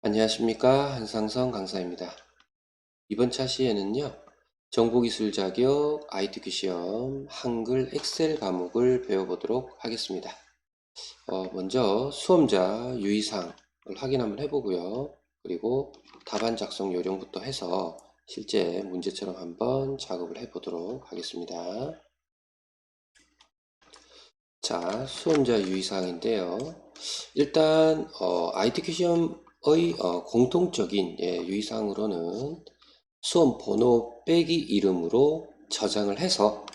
안녕하십니까. 한상성 강사입니다. 이번 차시에는요, 정보기술 자격 ITQ 시험 한글 엑셀 과목을 배워보도록 하겠습니다. 먼저 수험자 유의사항을 확인 한번 해보고요. 그리고 답안 작성 요령부터 해서 실제 문제처럼 한번 작업을 해보도록 하겠습니다. 자, 수험자 유의사항인데요. 일단 ITQ 시험의 공통적인 유의사항으로는 수험 번호 빼기 이름으로 저장을 해서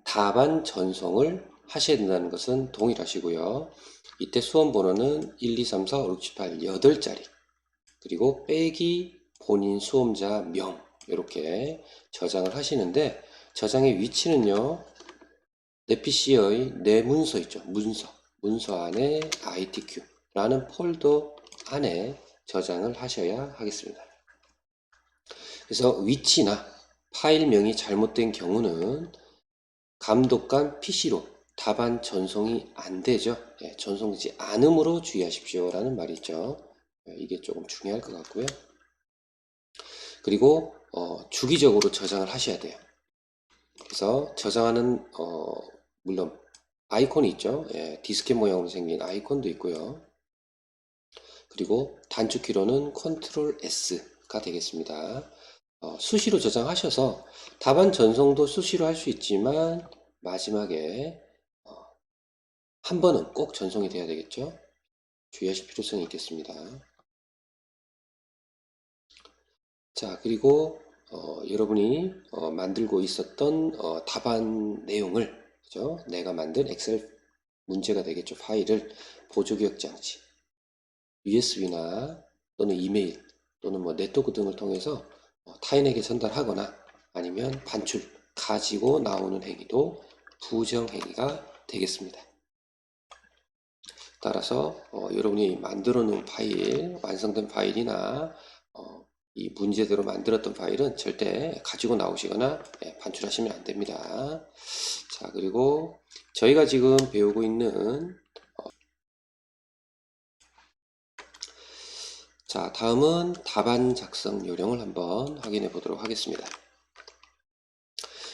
답안 전송을 하셔야 된다는 것은 동일하시고요. 이때 수험 번호는 1, 2, 3, 4, 5, 6, 7, 8, 8자리 그리고 빼기 본인 수험자 명 이렇게 저장을 하시는데 저장의 위치는요. 내 PC의 내 문서 있죠. 문서 안에 ITQ라는 폴더 안에 저장을 하셔야 하겠습니다. 그래서 위치나 파일명이 잘못된 경우는 감독관 PC로 답안 전송이 안 되죠. 전송되지 않음으로 주의하십시오라는 말이 있죠. 이게 조금 중요할 것 같고요. 그리고 주기적으로 저장을 하셔야 돼요. 그래서 저장하는 물론 아이콘이 있죠. 디스켓 모양으로 생긴 아이콘도 있고요. 그리고 단축키로는 컨트롤 S가 되겠습니다. 수시로 저장하셔서 답안 전송도 수시로 할 수 있지만 마지막에 한 번은 꼭 전송이 돼야 되겠죠. 주의하실 필요성이 있겠습니다. 자, 그리고 여러분이 만들고 있었던 답안 내용을 그죠? 내가 만든 엑셀 문제가 되겠죠. 파일을 보조기억장치 USB나 또는 이메일 또는 뭐 네트워크 등을 통해서 타인에게 전달하거나 아니면 반출, 가지고 나오는 행위도 부정행위가 되겠습니다. 따라서 여러분이 만들어 놓은 파일, 완성된 파일이나 이 문제대로 만들었던 파일은 절대 가지고 나오시거나 반출하시면 안 됩니다. 자, 그리고 저희가 지금 배우고 있는 자, 다음은 답안 작성 요령을 한번 확인해 보도록 하겠습니다.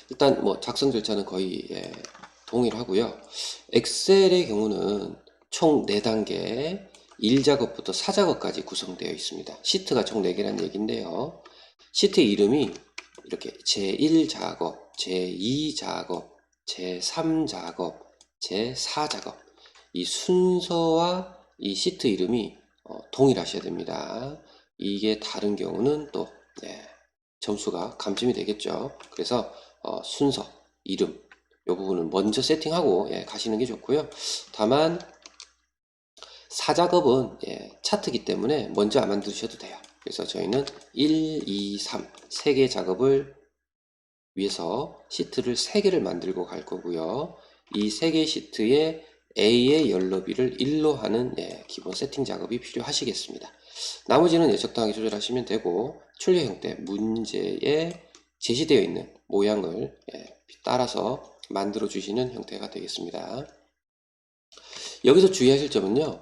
일단 뭐 작성 절차는 거의 동일하고요. 엑셀의 경우는 총 4단계 1작업부터 4작업까지 구성되어 있습니다. 시트가 총 4개란 얘기인데요. 시트 이름이 이렇게 제1작업, 제2작업, 제3작업, 제4작업 이 순서와 이 시트 이름이 동일하셔야 됩니다. 이게 다른 경우는 또 점수가 감점이 되겠죠. 그래서 순서, 이름 이 부분은 먼저 세팅하고 가시는 게 좋고요. 다만 4작업은 차트이기 때문에 먼저 안 만드셔도 돼요. 그래서 저희는 1, 2, 3 3개 작업을 위해서 시트를 3개를 만들고 갈 거고요. 이 3개 시트에 A의 열너비를 1로 하는 기본 세팅 작업이 필요하시겠습니다. 나머지는 적당하게 조절하시면 되고 출력 형태, 문제에 제시되어 있는 모양을 따라서 만들어 주시는 형태가 되겠습니다. 여기서 주의하실 점은요.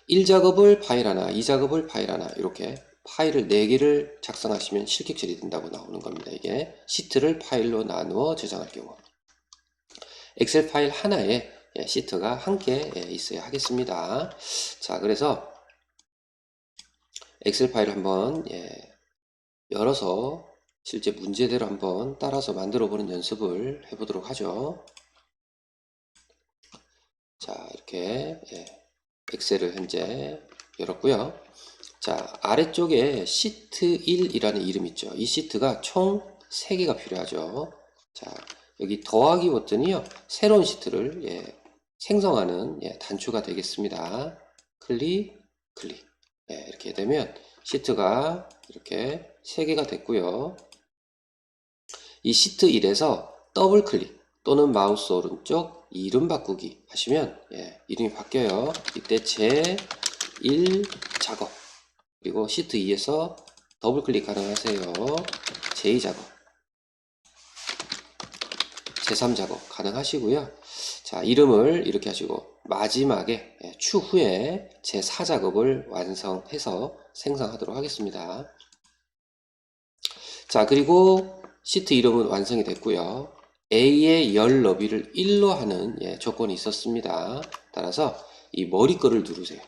1작업을 파일 하나, 2작업을 파일 하나 이렇게 파일을 4개를 작성하시면 실격 처리된다고 나오는 겁니다. 이게 시트를 파일로 나누어 저장할 경우 엑셀 파일 하나에 시트가 함께 있어야 하겠습니다. 자, 그래서 엑셀 파일을 한번 열어서 실제 문제대로 한번 따라서 만들어 보는 연습을 해보도록 하죠. 자, 이렇게 엑셀을 현재 열었고요. 자, 아래쪽에 시트 1이라는 이름 있죠. 이 시트가 총 3개가 필요하죠. 자, 여기 더하기 버튼이요. 새로운 시트를 생성하는 단추가 되겠습니다. 클릭, 클릭. 이렇게 되면 시트가 이렇게 3개가 됐고요. 이 시트 1에서 더블 클릭 또는 마우스 오른쪽 이름 바꾸기 하시면 이름이 바뀌어요. 이때 제1 작업 그리고 시트 2에서 더블 클릭 가능하세요. 제2 작업 제3 작업 가능하시고요. 자, 이름을 이렇게 하시고 마지막에 추후에 제 4작업을 완성해서 생성하도록 하겠습니다. 자, 그리고 시트 이름은 완성이 됐고요. A의 열 너비를 1로 하는 조건이 있었습니다. 따라서 이 머리글을 누르세요.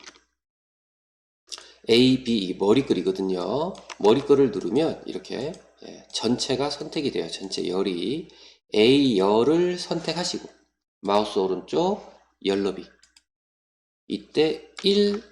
A, B 이 머리글이거든요. 머리글을 누르면 이렇게 전체가 선택이 돼요. 전체 열이. A 열을 선택하시고 마우스 오른쪽 열 너비 이때 1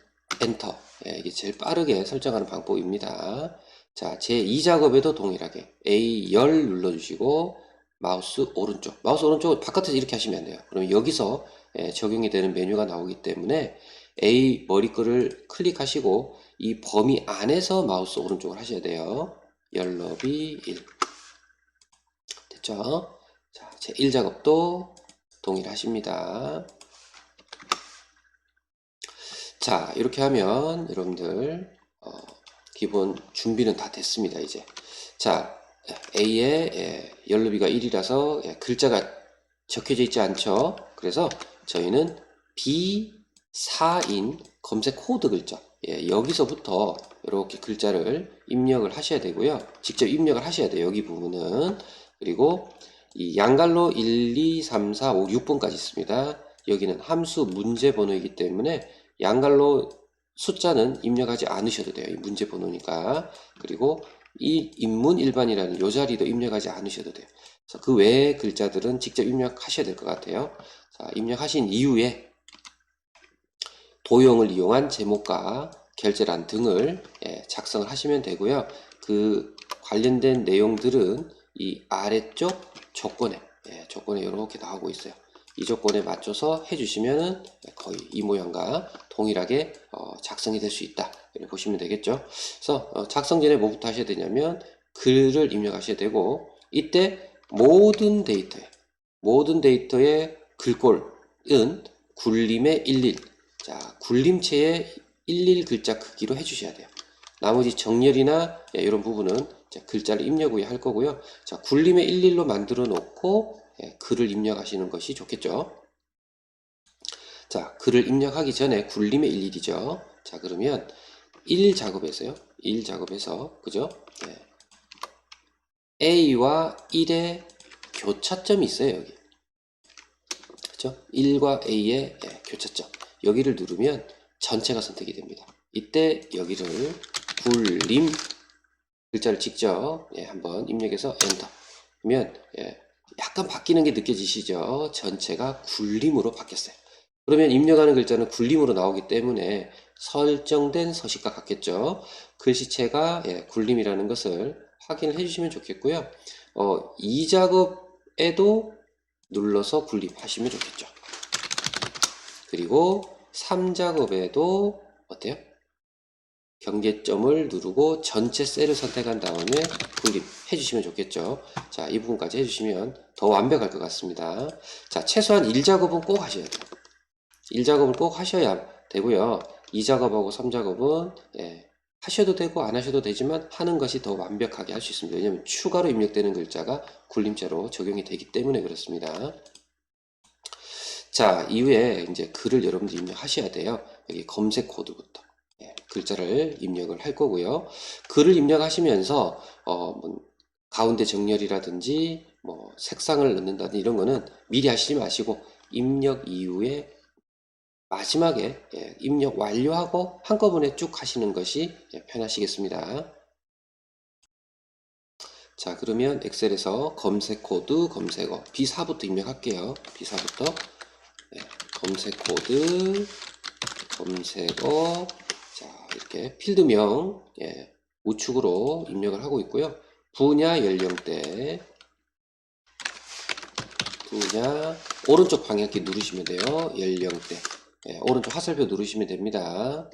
엔터. 이게 제일 빠르게 설정하는 방법입니다. 자, 제 2작업에도 동일하게 A 열 눌러주시고 마우스 오른쪽 바깥에서 이렇게 하시면 안 돼요. 그러면 여기서 적용이 되는 메뉴가 나오기 때문에 A 머리글을 클릭하시고 이 범위 안에서 마우스 오른쪽을 하셔야 돼요. 열 너비 1 됐죠? 자, 제 1작업도 동일하십니다. 자, 이렇게 하면 여러분들 기본 준비는 다 됐습니다. 이제 자, A의 열너비가 1이라서 글자가 적혀져 있지 않죠. 그래서 저희는 B4인 검색 코드 글자 여기서부터 이렇게 글자를 입력을 하셔야 되고요. 직접 입력을 하셔야 돼요. 여기 부분은. 그리고 이 양갈로 1, 2, 3, 4, 5, 6번까지 있습니다. 여기는 함수 문제 번호이기 때문에 양갈로 숫자는 입력하지 않으셔도 돼요. 이 문제 번호니까. 그리고 이 인문 일반이라는 요 자리도 입력하지 않으셔도 돼요. 그래서 그 외의 글자들은 직접 입력하셔야 될 것 같아요. 자, 입력하신 이후에 도형을 이용한 제목과 결제란 등을 작성을 하시면 되고요. 그 관련된 내용들은 이 아래쪽 조건에 이렇게 나오고 있어요. 이 조건에 맞춰서 해주시면 거의 이 모양과 동일하게 작성이 될 수 있다. 이렇게 보시면 되겠죠. 그래서 작성 전에 뭐부터 하셔야 되냐면 글을 입력하셔야 되고 이때 모든 데이터의 글꼴은 굴림의 11. 자, 굴림체의 11 글자 크기로 해주셔야 돼요. 나머지 정렬이나 이런 부분은 글자를 입력 후에 할 거고요. 자, 굴림의 11로 만들어 놓고 글을 입력하시는 것이 좋겠죠. 자, 글을 입력하기 전에 굴림의 11이죠. 자, 그러면 1작업에서요. 1작업에서 그죠? A와 1의 교차점이 있어요. 여기. 그죠? 1과 A의 교차점. 여기를 누르면 전체가 선택이 됩니다. 이때 여기를 굴림 글자를 직접 한번 입력해서 엔터. 그러면 약간 바뀌는 게 느껴지시죠? 전체가 굴림으로 바뀌었어요. 그러면 입력하는 글자는 굴림으로 나오기 때문에 설정된 서식과 같겠죠? 글씨체가 굴림이라는 것을 확인을 해주시면 좋겠고요. 이 작업에도 눌러서 굴림하시면 좋겠죠. 그리고 3작업에도 어때요? 경계점을 누르고 전체 셀을 선택한 다음에 굴림 해주시면 좋겠죠. 자, 이 부분까지 해주시면 더 완벽할 것 같습니다. 자, 최소한 1작업은 꼭 하셔야 돼요. 1작업을 꼭 하셔야 되고요. 2작업하고 3작업은 하셔도 되고 안 하셔도 되지만 하는 것이 더 완벽하게 할 수 있습니다. 왜냐하면 추가로 입력되는 글자가 굴림자로 적용이 되기 때문에 그렇습니다. 자, 이후에 이제 글을 여러분들 입력하셔야 돼요. 여기 검색 코드부터 글자를 입력을 할 거고요. 글을 입력하시면서 가운데 정렬이라든지 뭐 색상을 넣는다든지 이런 거는 미리 하시지 마시고 입력 이후에 마지막에 입력 완료하고 한꺼번에 쭉 하시는 것이 편하시겠습니다. 자, 그러면 엑셀에서 검색 코드 검색어 B4부터 입력할게요. B4부터 검색 코드 검색어 자, 이렇게 필드명 우측으로 입력을 하고 있고요. 분야 연령대 분야 오른쪽 방향키 누르시면 돼요. 연령대 오른쪽 화살표 누르시면 됩니다.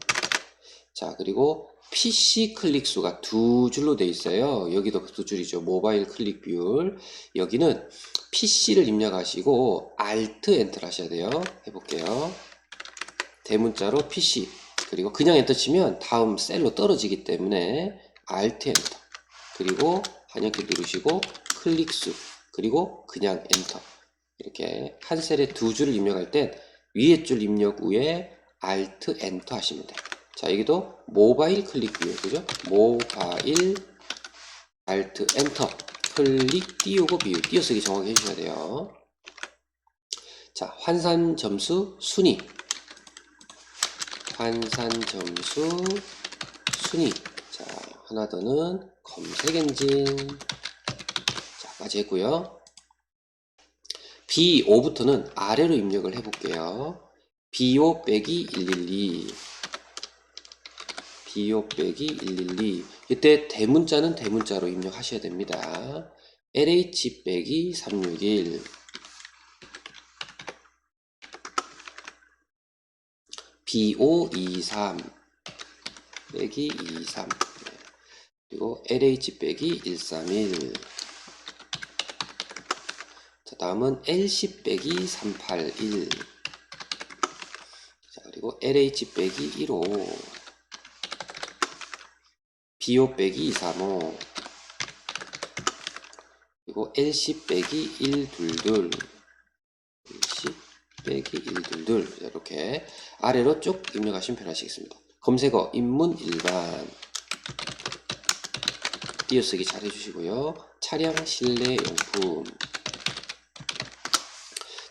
자, 그리고 PC 클릭 수가 두 줄로 되어 있어요. 여기도 두 줄이죠. 모바일 클릭 비율. 여기는 PC를 입력하시고 Alt 엔터를 하셔야 돼요. 해볼게요. 대문자로 PC 그리고 그냥 엔터 치면 다음 셀로 떨어지기 때문에 Alt 엔터 그리고 한영키 누르시고 클릭 수 그리고 그냥 엔터 이렇게 한 셀에 두 줄을 입력할 땐 위에 줄 입력 후에 Alt Enter 하시면 돼요. 자, 여기도 모바일 클릭 뷰, 그죠? 모바일 Alt Enter 클릭 띄우고 뷰, 띄어쓰기 정확히 해주셔야 돼요. 자, 환산 점수 순위, 환산 점수 순위. 자, 하나 더는 검색 엔진. 자, 까지 했고요. B5부터는 아래로 입력을 해볼게요. B5 빼기 112. B5 빼기 112. 이때 대문자는 대문자로 입력하셔야 됩니다. LH 빼기 361. B523 빼기 23. 그리고 LH 빼기 131. 자, 다음은 LC 빼기 381. 자, 그리고 LH 빼기 15. B5 빼기 235. 그리고 LC 빼기 122. LC 빼기 122. 이렇게 아래로 쭉 입력하시면 편하시겠습니다. 검색어 입문 일반. 띄어쓰기 잘 해주시고요. 차량 실내 용품.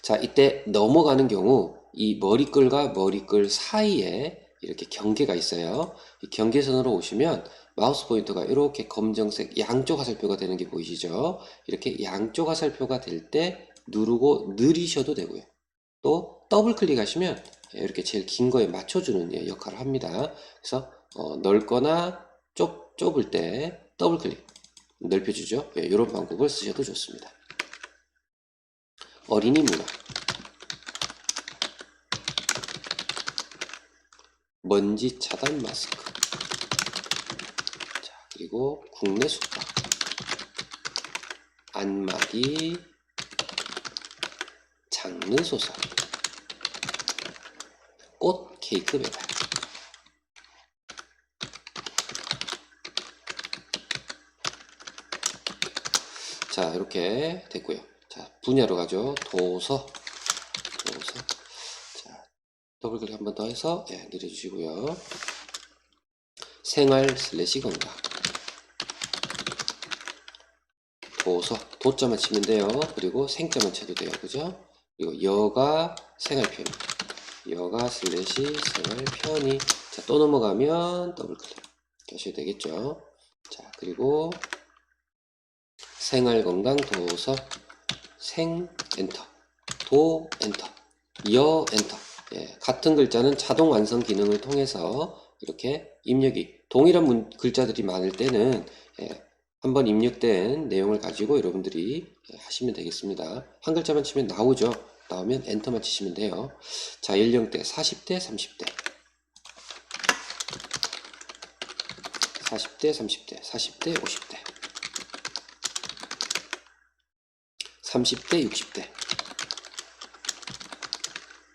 자, 이때 넘어가는 경우 이 머리글과 머리글 사이에 이렇게 경계가 있어요. 이 경계선으로 오시면 마우스 포인터가 이렇게 검정색 양쪽 화살표가 되는 게 보이시죠? 이렇게 양쪽 화살표가 될 때 누르고 느리셔도 되고요. 또 더블 클릭하시면 이렇게 제일 긴 거에 맞춰주는 역할을 합니다. 그래서 넓거나 좁을 때 더블 클릭 넓혀주죠. 이런 방법을 쓰셔도 좋습니다. 어린이 문화, 먼지 차단 마스크. 자, 그리고 국내 숙박, 안마기, 장르 소설, 꽃 케이크 배달. 자, 이렇게 됐고요. 자, 분야로 가죠. 도서. 자, 더블 클릭 한 번 더 해서 내려주시고요. 생활 슬래시 건강. 도서, 도자만 치면 돼요. 그리고 생자만 쳐도 돼요. 그죠? 그리고 여가 생활 편의. 여가 슬래시 생활 편의. 자, 또 넘어가면 더블 클릭 하셔야 되겠죠. 자, 그리고 생활 건강 도서 생 엔터, 도 엔터, 여 엔터. 같은 글자는 자동 완성 기능을 통해서 이렇게 입력이 동일한 글자들이 많을 때는 한번 입력된 내용을 가지고 여러분들이 하시면 되겠습니다. 한 글자만 치면 나오죠. 나오면 엔터만 치시면 돼요. 자, 연령대 40대, 30대. 40대, 30대, 40대, 50대. 30대, 60대.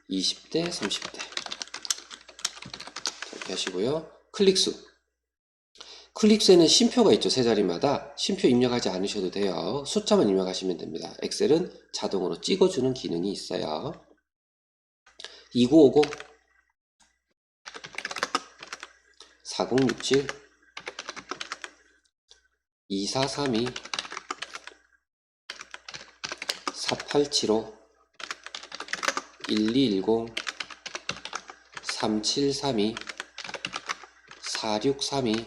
20대, 30대. 이렇게 하시고요. 클릭수. 클릭수에는 쉼표가 있죠. 세 자리마다. 쉼표 입력하지 않으셔도 돼요. 숫자만 입력하시면 됩니다. 엑셀은 자동으로 찍어주는 기능이 있어요. 2950, 4067, 2432, 4875, 1210, 3732, 4632,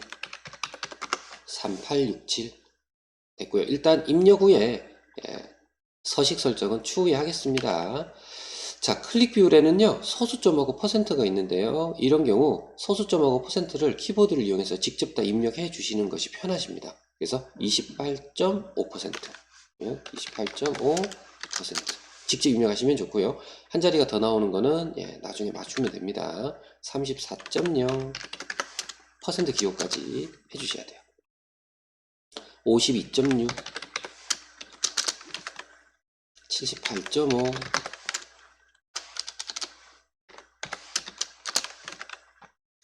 3867 됐고요. 일단 입력 후에 서식 설정은 추후에 하겠습니다. 자, 클릭 비율에는요, 소수점하고 퍼센트가 있는데요. 이런 경우 소수점하고 퍼센트를 키보드를 이용해서 직접 다 입력해 주시는 것이 편하십니다. 그래서 28.5%, 28.5% 직접 입력하시면 좋고요. 한 자리가 더 나오는 거는 나중에 맞추면 됩니다. 34.0% 기호까지 해주셔야 돼요. 52.6, 78.5,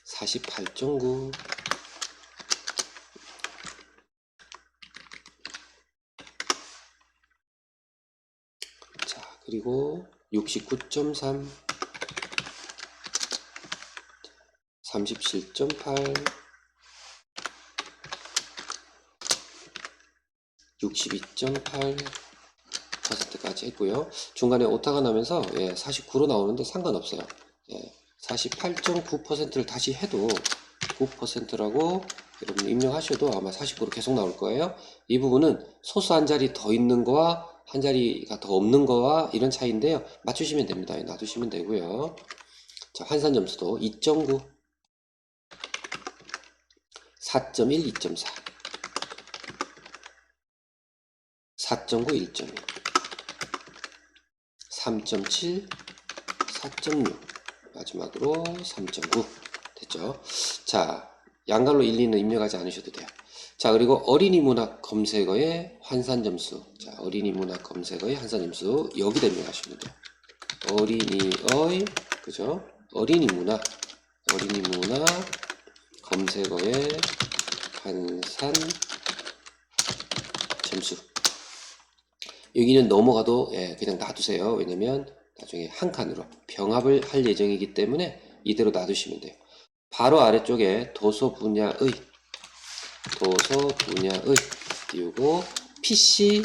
48.9, 자, 그리고 69.3, 37.8, 62.8%까지 했고요. 중간에 오타가 나면서 49로 나오는데 상관없어요. 48.9%를 다시 해도 9%라고 여러분 입력하셔도 아마 49로 계속 나올 거예요. 이 부분은 소수 한 자리 더 있는 거와 한 자리가 더 없는 거와 이런 차이인데요. 맞추시면 됩니다. 놔두시면 되고요. 자, 환산 점수도 2.9, 4.1, 2.4, 4.9, 1.1, 3.7, 4.6, 마지막으로 3.9 됐죠. 자, 양갈로 1, 2는 입력하지 않으셔도 돼요. 자, 그리고 어린이 문학 검색어의 환산 점수. 자, 어린이 문학 검색어의 환산 점수 여기다 입력하시면 돼요. 어린이의, 그죠? 어린이 문학 검색어의 환산 점수. 여기는 넘어가도 그냥 놔두세요. 왜냐면 나중에 한 칸으로 병합을 할 예정이기 때문에 이대로 놔두시면 돼요. 바로 아래쪽에 도서 분야의 띄우고 PC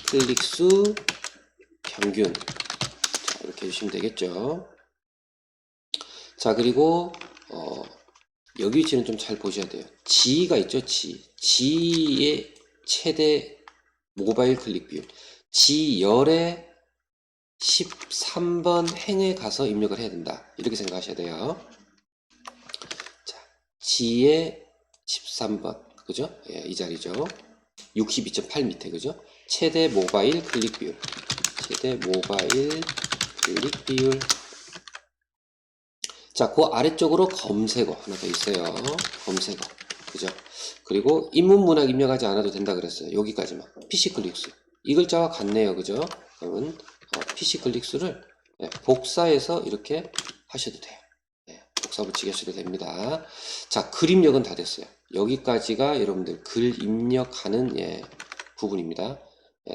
클릭수 평균. 자, 이렇게 해주시면 되겠죠. 자, 그리고 여기 위치는 좀 잘 보셔야 돼요. G가 있죠. G의 최대 모바일 클릭 비율. G열의 13번 행에 가서 입력을 해야 된다. 이렇게 생각하셔야 돼요. 자, G의 13번. 그죠? 이 자리죠. 62.8 밑에. 그죠? 최대 모바일 클릭 비율. 자, 그 아래쪽으로 검색어 하나 더 있어요. 검색어. 그죠? 그리고 인문문학 입력하지 않아도 된다 그랬어요. 여기까지만. PC 클릭수. 이 글자와 같네요. 그죠? 그러면 PC 클릭수를 복사해서 이렇게 하셔도 돼요. 복사 붙이기 하셔도 됩니다. 자, 글 입력은 다 됐어요. 여기까지가 여러분들 글 입력하는 부분입니다.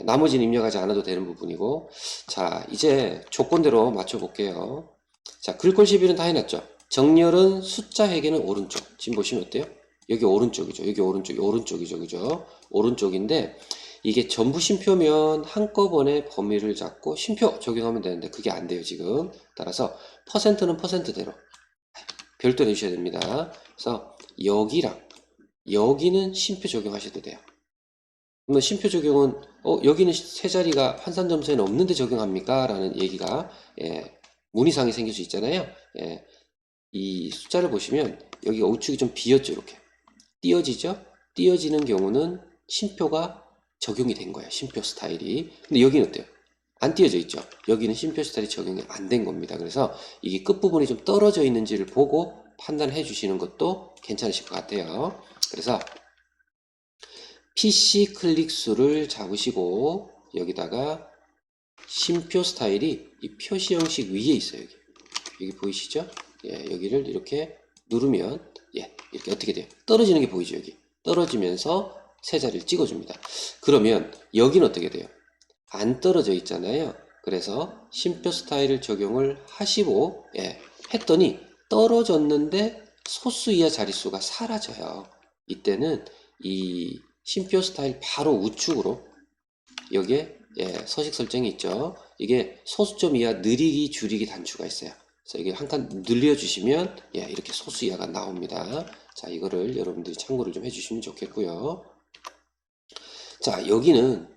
나머지는 입력하지 않아도 되는 부분이고, 자, 이제 조건대로 맞춰볼게요. 자, 글꼴 시비는 다 해놨죠. 정렬은 숫자 회계는 오른쪽. 지금 보시면 어때요? 여기 오른쪽이죠. 여기 오른쪽이죠. 그죠? 오른쪽인데 이게 전부 쉼표면 한꺼번에 범위를 잡고 쉼표 적용하면 되는데 그게 안 돼요, 지금. 따라서 퍼센트는 퍼센트대로 별도 내주셔야 됩니다. 그래서 여기랑 여기는 쉼표 적용하셔도 돼요. 그러면 쉼표 적용은 여기는 세 자리가 환산 점수에는 없는데 적용합니까? 라는 얘기가 문의사항이 생길 수 있잖아요. 이 숫자를 보시면 여기가 우측이 좀 비었죠. 이렇게 띄어지죠. 띄어지는 경우는 쉼표가 적용이 된 거예요. 쉼표 스타일이. 근데 여기는 어때요? 안 띄어져 있죠. 여기는 쉼표 스타일이 적용이 안 된 겁니다. 그래서 이게 끝부분이 좀 떨어져 있는지를 보고 판단해 주시는 것도 괜찮으실 것 같아요. 그래서 PC 클릭수를 잡으시고 여기다가 쉼표 스타일이 이 표시 형식 위에 있어요. 여기 보이시죠? 여기를 이렇게 누르면 이렇게 어떻게 돼요? 떨어지는 게 보이죠? 여기 떨어지면서 세 자리를 찍어줍니다. 그러면 여기는 어떻게 돼요? 안 떨어져 있잖아요. 그래서 쉼표 스타일을 적용을 하시고 했더니 떨어졌는데 소수 이하 자릿수가 사라져요. 이때는 이 쉼표 스타일 바로 우측으로 여기에 서식 설정이 있죠. 이게 소수점 이하 느리기 줄이기 단추가 있어요. 그래서 이게 한 칸 늘려주시면 이렇게 소수 이하가 나옵니다. 자, 이거를 여러분들이 참고를 좀 해주시면 좋겠고요. 자, 여기는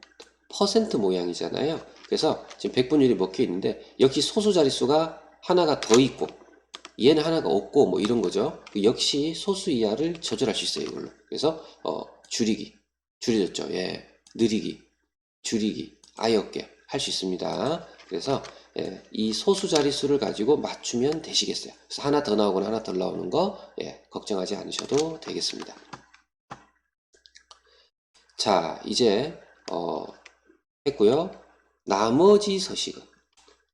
퍼센트 모양이잖아요. 그래서 지금 백분율이 먹혀 있는데 역시 소수 자릿수가 하나가 더 있고 얘는 하나가 없고 뭐 이런 거죠. 역시 소수 이하를 조절할 수 있어요. 이걸로. 그래서 줄여졌죠. 느리기, 줄이기, 아예 없게 할 수 있습니다. 그래서 이 소수 자릿수를 가지고 맞추면 되시겠어요. 그래서 하나 더 나오거나 하나 덜 나오는 거 걱정하지 않으셔도 되겠습니다. 자, 이제 했고요. 나머지 서식은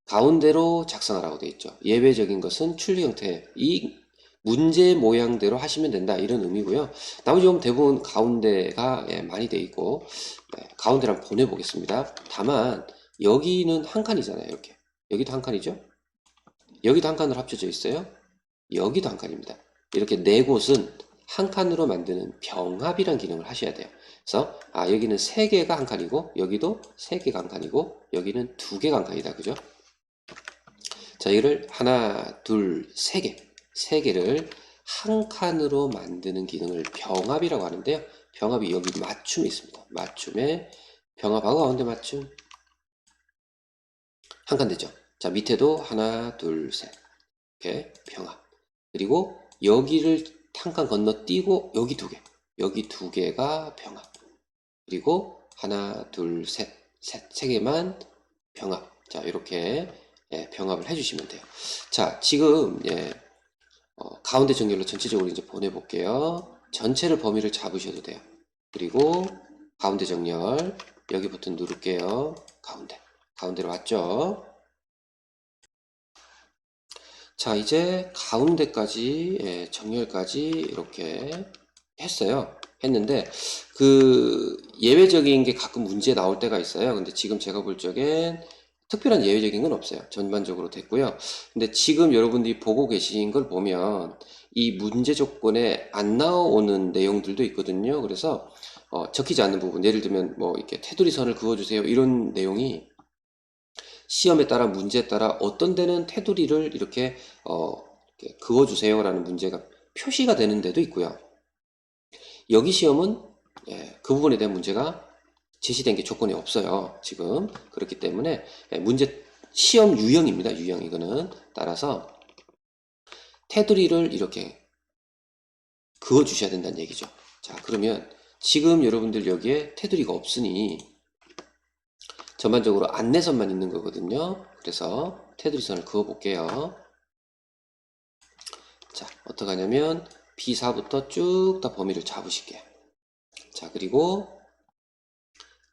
가운데로 작성하라고 되어 있죠. 예외적인 것은 출력 형태, 이 문제 모양대로 하시면 된다 이런 의미고요. 나머지 보면 대부분 가운데가 많이 되어 있고 가운데를 한번 보내보겠습니다. 다만 여기는 한 칸이잖아요. 이렇게. 여기도 한 칸이죠. 여기도 한 칸으로 합쳐져 있어요. 여기도 한 칸입니다. 이렇게 네 곳은 한 칸으로 만드는 병합이란 기능을 하셔야 돼요. 그래서 여기는 세 개가 한 칸이고 여기도 세 개가 한 칸이고 여기는 두 개가 한 칸이다. 그죠? 자, 이거를 하나, 둘, 세 개를 한 칸으로 만드는 기능을 병합이라고 하는데요. 병합이 여기 맞춤이 있습니다. 맞춤에 병합하고 가운데 맞춤 한 칸 되죠. 자, 밑에도 하나, 둘, 셋 이렇게 병합. 그리고 여기를 한 칸 건너뛰고 여기 두 개가 병합. 그리고 하나, 둘, 세 개만 병합. 자, 이렇게 병합을 해주시면 돼요. 자, 지금 가운데 정렬로 전체적으로 이제 보내볼게요. 전체를 범위를 잡으셔도 돼요. 그리고 가운데 정렬 여기 버튼 누를게요. 가운데로 왔죠. 자, 이제 가운데까지 정렬까지 이렇게 했는데 그 예외적인 게 가끔 문제 나올 때가 있어요. 근데 지금 제가 볼 적엔 특별한 예외적인 건 없어요. 전반적으로 됐고요. 근데 지금 여러분들이 보고 계신 걸 보면 이 문제 조건에 안 나오는 내용들도 있거든요. 그래서 적히지 않는 부분, 예를 들면 뭐 이렇게 테두리 선을 그어주세요. 이런 내용이 시험에 따라 문제에 따라 어떤 데는 테두리를 이렇게 그어주세요라는 문제가 표시가 되는 데도 있고요. 여기 시험은 그 부분에 대한 문제가 제시된 게 조건이 없어요. 지금 그렇기 때문에 문제 시험 유형입니다. 유형 이거는 따라서 테두리를 이렇게 그어 주셔야 된다는 얘기죠. 자, 그러면 지금 여러분들 여기에 테두리가 없으니 전반적으로 안내선만 있는 거거든요. 그래서 테두리 선을 그어 볼게요. 자, 어떻게 하냐면 B4부터 쭉 다 범위를 잡으실게요. 자, 그리고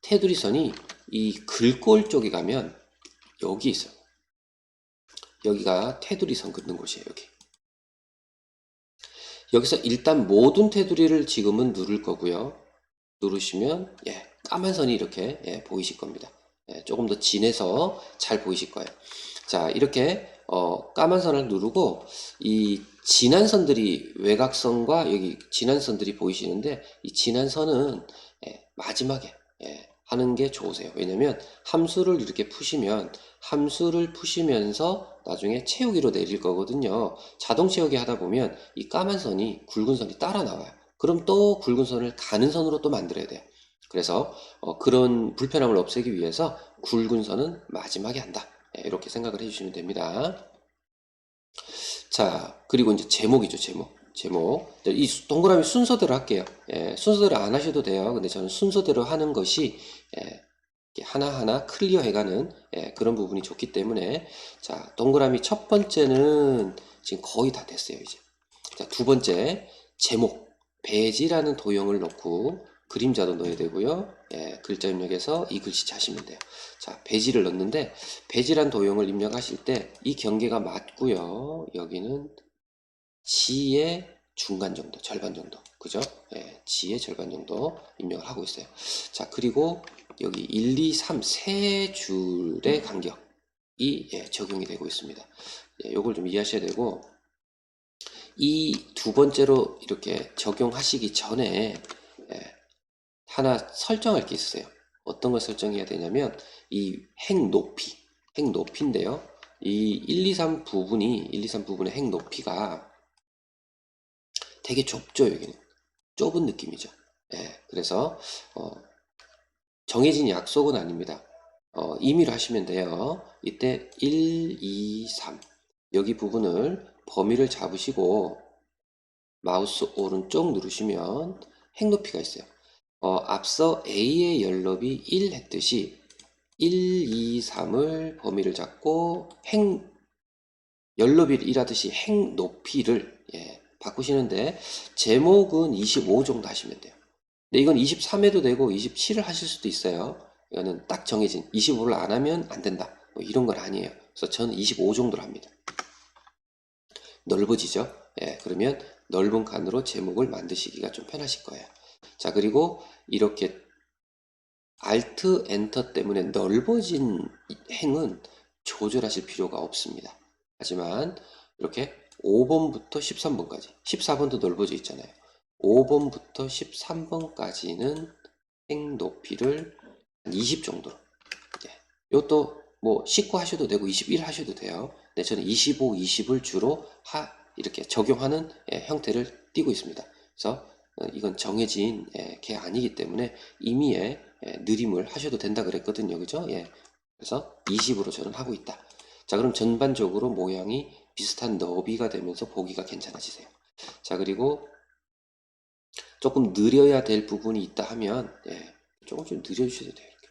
테두리 선이 이 글꼴 쪽에 가면 여기 있어요. 여기가 테두리 선 긋는 곳이에요. 여기서 일단 모든 테두리를 지금은 누를 거고요. 누르시면 까만 선이 이렇게 보이실 겁니다. 조금 더 진해서 잘 보이실 거예요. 자, 이렇게 까만 선을 누르고 이 진한 선들이 외곽선과 여기 진한 선들이 보이시는데 이 진한 선은 마지막에 하는 게 좋으세요. 왜냐면 함수를 이렇게 푸시면 함수를 푸시면서 나중에 채우기로 내릴 거거든요. 자동 채우기 하다 보면 이 까만 선이 굵은 선이 따라 나와요. 그럼 또 굵은 선을 가는 선으로 또 만들어야 돼요. 그래서 그런 불편함을 없애기 위해서 굵은 선은 마지막에 한다. 이렇게 생각을 해주시면 됩니다. 자, 그리고 이제 제목이죠, 제목. 이 동그라미 순서대로 할게요. 순서대로 안 하셔도 돼요. 근데 저는 순서대로 하는 것이 이렇게 하나하나 클리어 해가는 그런 부분이 좋기 때문에 자, 동그라미 첫 번째는 지금 거의 다 됐어요, 이제. 자, 두 번째, 제목. 배지라는 도형을 넣고 그림자도 넣어야 되고요. 글자 입력해서 이 글씨 자시면 돼요. 자, 배지를 넣는데 배지란 도형을 입력하실 때 이 경계가 맞고요. 여기는 G의 중간 정도, 절반 정도. 그죠? G의 절반 정도 입력을 하고 있어요. 자, 그리고 여기 1, 2, 3 세 줄의 간격이 적용이 되고 있습니다. 요걸 좀 이해하셔야 되고 이 두 번째로 이렇게 적용하시기 전에 하나 설정할 게 있으세요. 어떤 걸 설정해야 되냐면 이 행 높이인데요. 이 1, 2, 3 부분이 1, 2, 3 부분의 행 높이가 되게 좁죠. 여기는 좁은 느낌이죠. 그래서 정해진 약속은 아닙니다. 임의로 하시면 돼요. 이때 1, 2, 3 여기 부분을 범위를 잡으시고 마우스 오른쪽 누르시면 행 높이가 있어요. 앞서 A의 열너비 1 했듯이 1, 2, 3을 범위를 잡고 열너비를 1 하듯이 행 높이를 바꾸시는데 제목은 25 정도 하시면 돼요. 근데 이건 23 해도 되고 27을 하실 수도 있어요. 이거는 딱 정해진 25를 안 하면 안 된다. 뭐 이런 건 아니에요. 그래서 저는 25 정도로 합니다. 넓어지죠? 그러면 넓은 칸으로 제목을 만드시기가 좀 편하실 거예요. 자, 그리고 이렇게 Alt 엔터 때문에 넓어진 행은 조절하실 필요가 없습니다. 하지만 이렇게 5번부터 13번까지, 14번도 넓어져 있잖아요. 5번부터 13번까지는 행 높이를 한 20 정도로. 이것도 뭐 19 하셔도 되고 21 하셔도 돼요. 근데 저는 25, 20을 주로 이렇게 적용하는 형태를 띠고 있습니다. 그래서 이건 정해진 게 아니기 때문에 임의의 느림을 하셔도 된다 그랬거든요. 그죠? 예. 그래서 20으로 저는 하고 있다. 자, 그럼 전반적으로 모양이 비슷한 너비가 되면서 보기가 괜찮아지세요. 자, 그리고 조금 느려야 될 부분이 있다 하면 조금 좀 느려주셔도 돼요. 이렇게.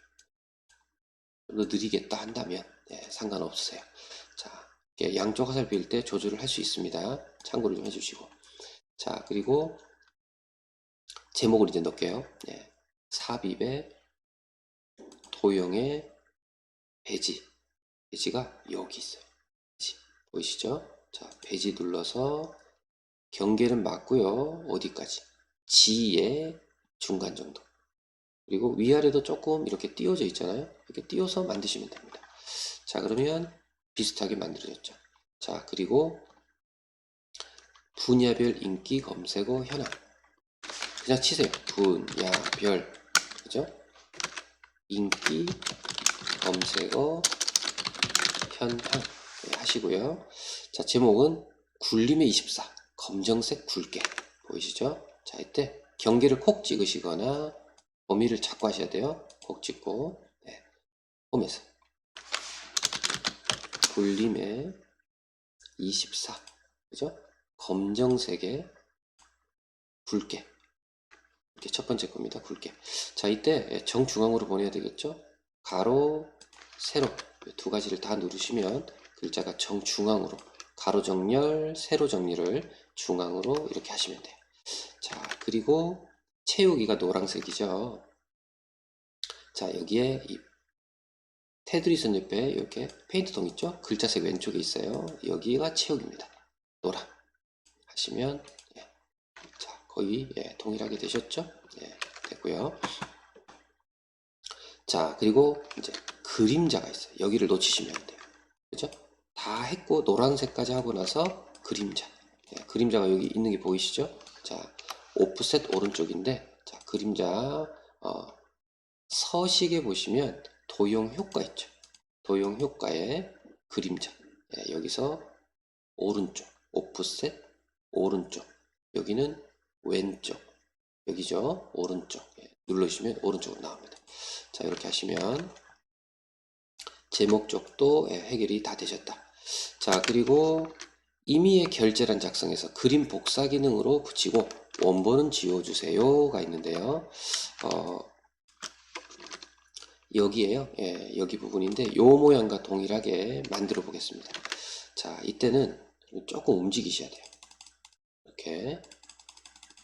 좀 더 느리겠다 한다면 상관없으세요. 자, 양쪽 화살표일 때 조절을 할 수 있습니다. 참고를 좀 해주시고. 자, 그리고 제목을 이제 넣을게요. 삽입의 도형의 배지. 배지가 여기 있어요. 배지. 보이시죠? 자, 배지 눌러서 경계는 맞고요. 어디까지? G의 중간 정도. 그리고 위아래도 조금 이렇게 띄워져 있잖아요. 이렇게 띄워서 만드시면 됩니다. 자, 그러면 비슷하게 만들어졌죠. 자, 그리고 분야별 인기 검색어 현황. 그냥 치세요. 분야별. 그죠? 인기 검색어 현황 하시고요. 자, 제목은 굴림의 24. 검정색 굵게. 보이시죠? 자, 이때 경계를 콕 찍으시거나 범위를 잡고 하셔야 돼요. 콕 찍고 홈에서 굴림의 24. 그죠? 검정색의 굵게. 이렇게 첫 번째 겁니다. 굵게. 자, 이때 정중앙으로 보내야 되겠죠? 가로, 세로 두 가지를 다 누르시면 글자가 정중앙으로 가로 정렬, 세로 정렬을 중앙으로 이렇게 하시면 돼요. 자, 그리고 채우기가 노란색이죠. 자, 여기에 이 테두리 선 옆에 이렇게 페인트통 있죠? 글자색 왼쪽에 있어요. 여기가 채우기입니다. 노란 하시면 자, 거의 동일하게 되셨죠? 됐고요. 자, 그리고 이제 그림자가 있어요. 여기를 놓치시면 안 돼요. 그죠? 다 했고 노란색까지 하고 나서 그림자. 그림자가 여기 있는 게 보이시죠? 자, 오프셋 오른쪽인데 자, 그림자 서식에 보시면 도형 효과 있죠. 도형 효과의 그림자. 여기서 오른쪽, 오프셋 오른쪽. 여기는 왼쪽. 여기죠. 오른쪽. 눌러주시면 오른쪽으로 나옵니다. 자, 이렇게 하시면 제목 쪽도 해결이 다 되셨다. 자, 그리고 임의의 결제란 작성에서 그림 복사 기능으로 붙이고 원본은 지워주세요가 있는데요. 여기에요. 여기 부분인데 요 모양과 동일하게 만들어 보겠습니다. 자, 이때는 조금 움직이셔야 돼요. 이렇게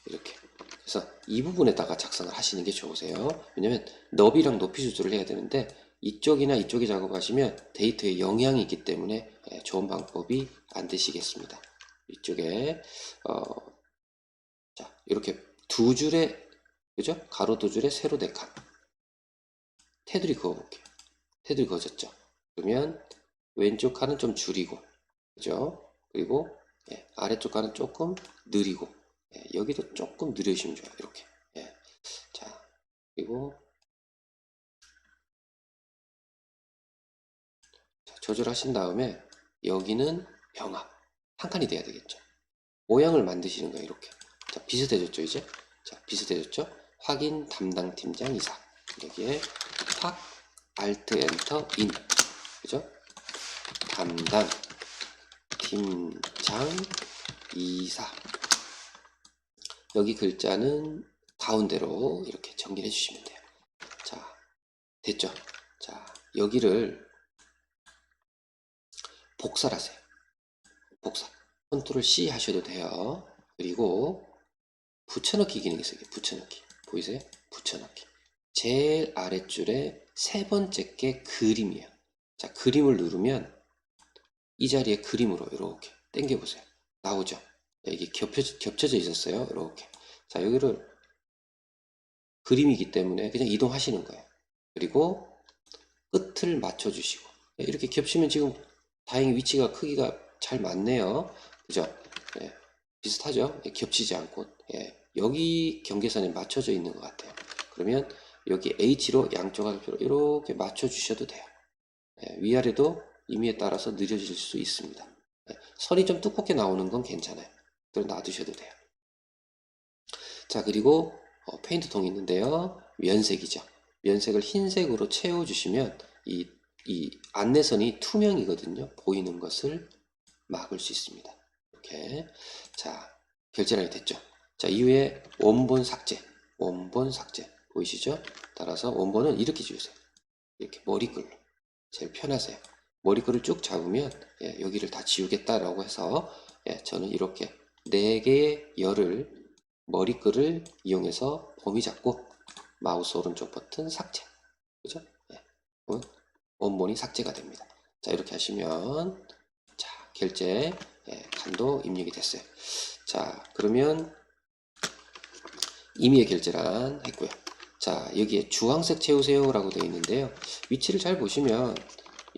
이렇게. 그래서 이 부분에다가 작성을 하시는 게 좋으세요. 왜냐면 너비랑 높이 조절을 해야 되는데 이쪽이나 이쪽에 작업하시면 데이터에 영향이 있기 때문에 좋은 방법이 안 되시겠습니다. 이쪽에 자, 이렇게 두 줄에 그죠? 가로 두 줄에 세로 네 칸. 테두리 그어 볼게요. 테두리 그어졌죠? 그러면 왼쪽 칸은 좀 줄이고 그죠? 그리고 아래쪽 칸은 조금 느리고 여기도 조금 느려주시면 좋아요. 이렇게. 자, 그리고 자, 조절하신 다음에 여기는 병합. 한 칸이 돼야 되겠죠. 모양을 만드시는 거예요. 이렇게. 자, 비슷해졌죠, 이제? 자, 비슷해졌죠? 확인 담당 팀장 이사. 여기에 확 Alt 엔터 인. 그죠? 담당 팀장 이사. 여기 글자는 가운데로 이렇게 정리해 주시면 돼요. 자, 됐죠? 자, 여기를 복사를 하세요. 복사. 컨트롤 C 하셔도 돼요. 그리고 붙여넣기 기능이 있어요. 붙여넣기. 보이세요? 붙여넣기. 제일 아랫줄에 세 번째 게 그림이에요. 자, 그림을 누르면 이 자리에 그림으로 이렇게 당겨보세요. 나오죠? 이게 겹쳐져 있었어요. 이렇게. 자, 여기를 그림이기 때문에 그냥 이동하시는 거예요. 그리고 끝을 맞춰주시고 이렇게 겹치면 지금 다행히 위치가 크기가 잘 맞네요. 그죠? 예, 비슷하죠? 예, 겹치지 않고 여기 경계선에 맞춰져 있는 것 같아요. 그러면 여기 H로 양쪽 앞으로 이렇게 맞춰주셔도 돼요. 위아래도 임의에 따라서 느려질 수 있습니다. 선이 좀 두껍게 나오는 건 괜찮아요. 그걸 놔두셔도 돼요. 자, 그리고 페인트통이 있는데요. 면색이죠. 면색을 흰색으로 채워주시면 이 안내선이 투명이거든요. 보이는 것을 막을 수 있습니다. 이렇게. 자, 결제란이 됐죠. 자, 이후에 원본 삭제. 원본 삭제. 보이시죠? 따라서 원본은 이렇게 지우세요. 이렇게 머리글로. 제일 편하세요. 머리글을 쭉 잡으면 여기를 다 지우겠다라고 해서 저는 이렇게 4개의 열을 머리글을 이용해서 범위 잡고 마우스 오른쪽 버튼 삭제. 그죠? 그러면 원본이 삭제가 됩니다. 자, 이렇게 하시면 자, 결제 칸도 입력이 됐어요. 자, 그러면 임의의 결제란 했고요. 자, 여기에 주황색 채우세요 라고 되어 있는데요. 위치를 잘 보시면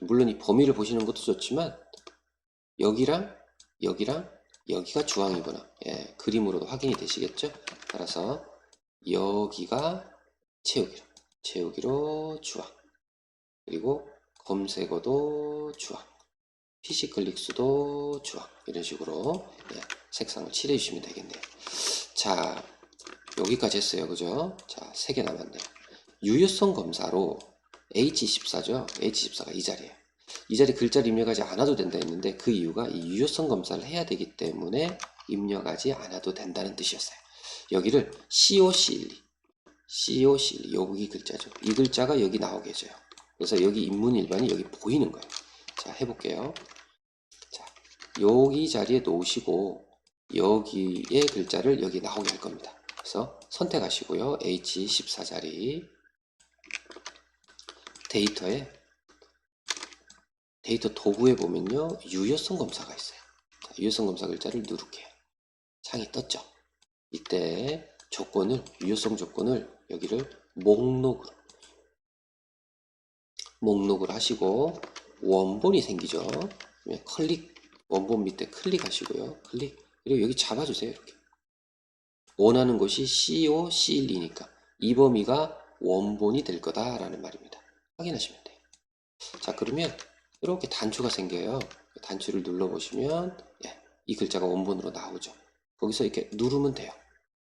물론 이 범위를 보시는 것도 좋지만 여기랑 여기랑 여기가 주황이구나. 그림으로도 확인이 되시겠죠? 따라서 여기가 채우기로 주황. 그리고 검색어도 주황. PC 클릭수도 주황. 이런 식으로 색상을 칠해 주시면 되겠네요. 자, 여기까지 했어요. 그죠? 자, 3개 남았네요. 유효성 검사로 H14죠. H14가 이 자리예요. 이 자리 글자를 입력하지 않아도 된다 했는데 그 이유가 이 유효성 검사를 해야 되기 때문에 입력하지 않아도 된다는 뜻이었어요. 여기를 COC12, COC12 여기 글자죠. 이 글자가 여기 나오게 해줘요. 그래서 여기 인문일반이 여기 보이는 거예요. 자, 해볼게요. 자, 여기 자리에 놓으시고 여기의 글자를 여기 나오게 할 겁니다. 그래서 선택하시고요. H14 자리 데이터 도구에 보면요. 유효성 검사가 있어요. 자, 유효성 검사 글자를 누를게요. 창이 떴죠. 이때 유효성 조건을 여기를 목록을 하시고 원본이 생기죠. 원본 밑에 클릭하시고요. 그리고 여기 잡아주세요. 이렇게. 원하는 곳이 CO, C12니까 이 범위가 원본이 될 거다라는 말입니다. 확인하시면 돼요. 자, 그러면 이렇게 단추가 생겨요. 단추를 눌러보시면 이 글자가 원본으로 나오죠. 거기서 이렇게 누르면 돼요.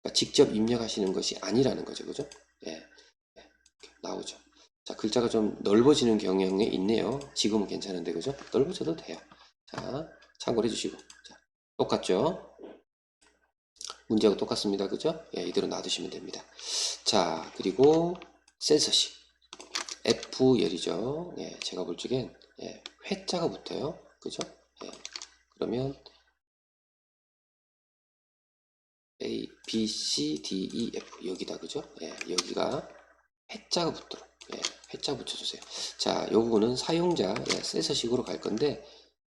그러니까 직접 입력하시는 것이 아니라는 거죠. 그죠? 이렇게 나오죠. 자, 글자가 좀 넓어지는 경향이 있네요. 지금은 괜찮은데, 그죠? 넓어져도 돼요. 자, 참고를 해주시고. 자, 똑같죠? 문제하고 똑같습니다. 그죠? 이대로 놔두시면 됩니다. 자, 그리고 센서식. F열이죠. 제가 볼 적엔 회자가 붙어요. 그죠? 그러면 A, B, C, D, E, F 여기다 그죠? 여기가 회자가 붙도록 회자 붙여주세요. 자, 이 부분은 사용자 센서식으로 갈 건데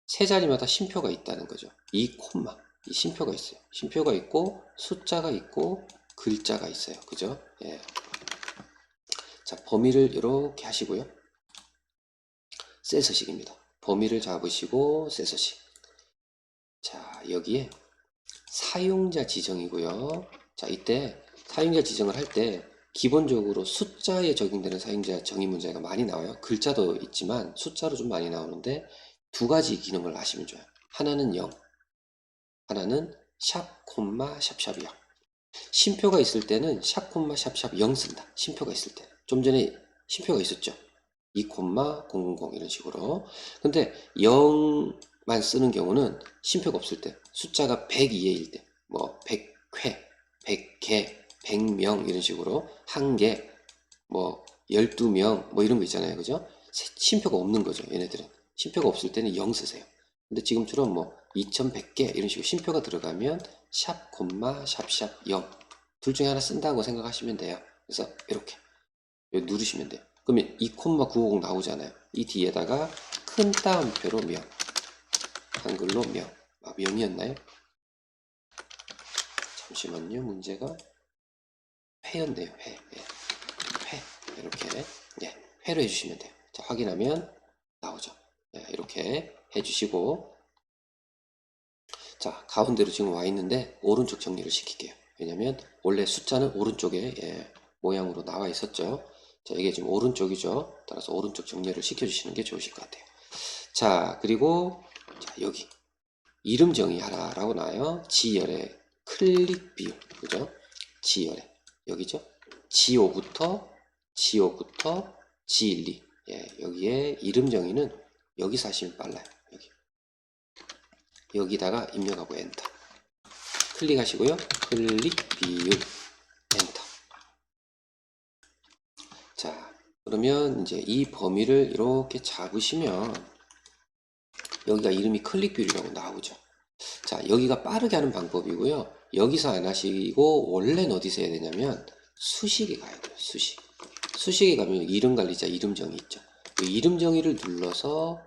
세 자리마다 쉼표가 있다는 거죠. 이 쉼표가 있어요. 쉼표가 있고 숫자가 있고 글자가 있어요. 그죠? 자, 범위를 이렇게 하시고요. 센서식입니다. 범위를 잡으시고 센서식. 자, 여기에 사용자 지정이고요. 자, 이때 사용자 지정을 할 때 기본적으로 숫자에 적용되는 사용자 정의 문제가 많이 나와요. 글자도 있지만 숫자로 좀 많이 나오는데 두 가지 기능을 아시면 좋아요. 하나는 0, 하나는 샵, 콤마, 샵샵 0. 쉼표가 있을 때는 샵, 콤마, 샵샵 0 쓴다. 쉼표가 있을 때. 좀 전에 쉼표가 있었죠. 2, 000 이런 식으로. 근데 0만 쓰는 경우는 쉼표가 없을 때, 숫자가 102회일 때, 뭐 100회, 100개, 100명 이런 식으로 한 개, 뭐 12명 뭐 이런 거 있잖아요. 그죠? 쉼표가 없는 거죠. 얘네들은. 쉼표가 없을 때는 0 쓰세요. 근데 지금처럼 뭐 2100개 이런 식으로 쉼표가 들어가면 샵, 콤마, 샵샵 0. 둘 중에 하나 쓴다고 생각하시면 돼요. 그래서 이렇게 여기 누르시면 돼요. 그러면 2,950 나오잖아요. 이 뒤에다가 큰 따옴표로 명, 한글로 명. 명이었나요? 잠시만요. 문제가 회였네요. 회. 이렇게 예, 회로 해주시면 돼요. 자, 확인하면 나오죠. 예, 이렇게 해주시고, 자, 가운데로 지금 와 있는데 오른쪽 정리를 시킬게요. 왜냐면 원래 숫자는 오른쪽에 모양으로 나와 있었죠. 자, 이게 지금 오른쪽이죠. 따라서 오른쪽 정리를 시켜주시는 게 좋으실 것 같아요. 자, 그리고 자, 여기 이름 정의하라라고 나와요. 지열의 클릭 비율, 그죠? 지열의 여기죠. G5부터 G12. 예, 여기에 이름 정의는 여기서 하시면 빨라요. 여기다가 입력하고 엔터. 클릭하시고요. 클릭 비율 엔터. 자, 그러면 이제 이 범위를 이렇게 잡으시면 여기가 이름이 클릭 비율이라고 나오죠. 자, 여기가 빠르게 하는 방법이고요. 여기서 안 하시고 원래는 어디서 해야 되냐면 수식에 가야 돼요. 수식. 수식에 가면 이름 관리자 이름 정의 있죠. 이 이름 정의를 눌러서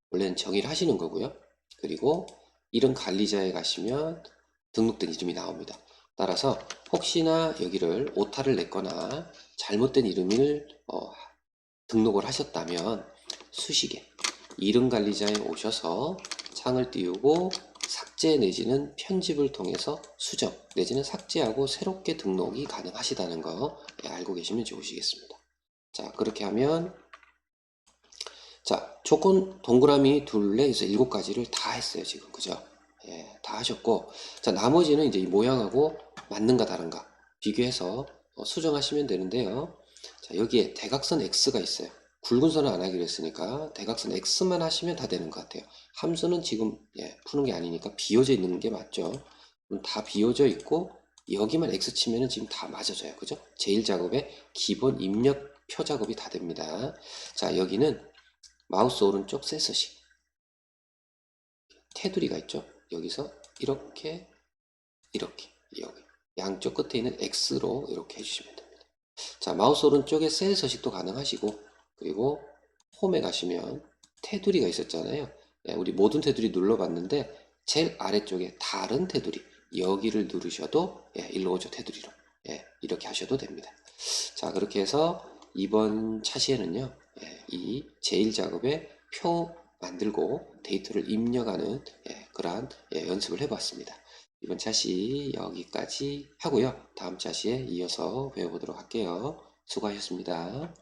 원래는 정의를 하시는 거고요. 그리고 이름 관리자에 가시면 등록된 이름이 나옵니다. 따라서 혹시나 여기를 오타를 냈거나 잘못된 이름을 등록을 하셨다면 수식에 이름 관리자에 오셔서 창을 띄우고 삭제 내지는 편집을 통해서 수정 내지는 삭제하고 새롭게 등록이 가능하시다는 거 알고 계시면 좋으시겠습니다. 자, 그렇게 하면 자, 조건 동그라미 둘레에서 7가지를 다 했어요, 지금. 그죠? 예, 다 하셨고. 자, 나머지는 이제 이 모양하고 맞는가 다른가 비교해서 수정하시면 되는데요. 자, 여기에 대각선 X가 있어요. 굵은 선은 안 하기로 했으니까 대각선 X만 하시면 다 되는 것 같아요. 함수는 지금 푸는 게 아니니까 비워져 있는 게 맞죠? 그럼 다 비워져 있고 여기만 X 치면은 지금 다 맞아져요. 그죠? 제1작업의 기본 입력표 작업이 다 됩니다. 자, 여기는 마우스 오른쪽 센서식 테두리가 있죠. 여기서 이렇게 여기 양쪽 끝에 있는 X로 이렇게 해주시면 됩니다. 자, 마우스 오른쪽에 셀 서식도 가능하시고 그리고 홈에 가시면 테두리가 있었잖아요. 우리 모든 테두리 눌러봤는데 제일 아래쪽에 다른 테두리 여기를 누르셔도 일로 오죠. 테두리로 이렇게 하셔도 됩니다. 자, 그렇게 해서 이번 차시에는요 이 제1작업에 표 만들고 데이터를 입력하는 그러한 연습을 해봤습니다. 이번 차시 여기까지 하고요. 다음 차시에 이어서 배워보도록 할게요. 수고하셨습니다.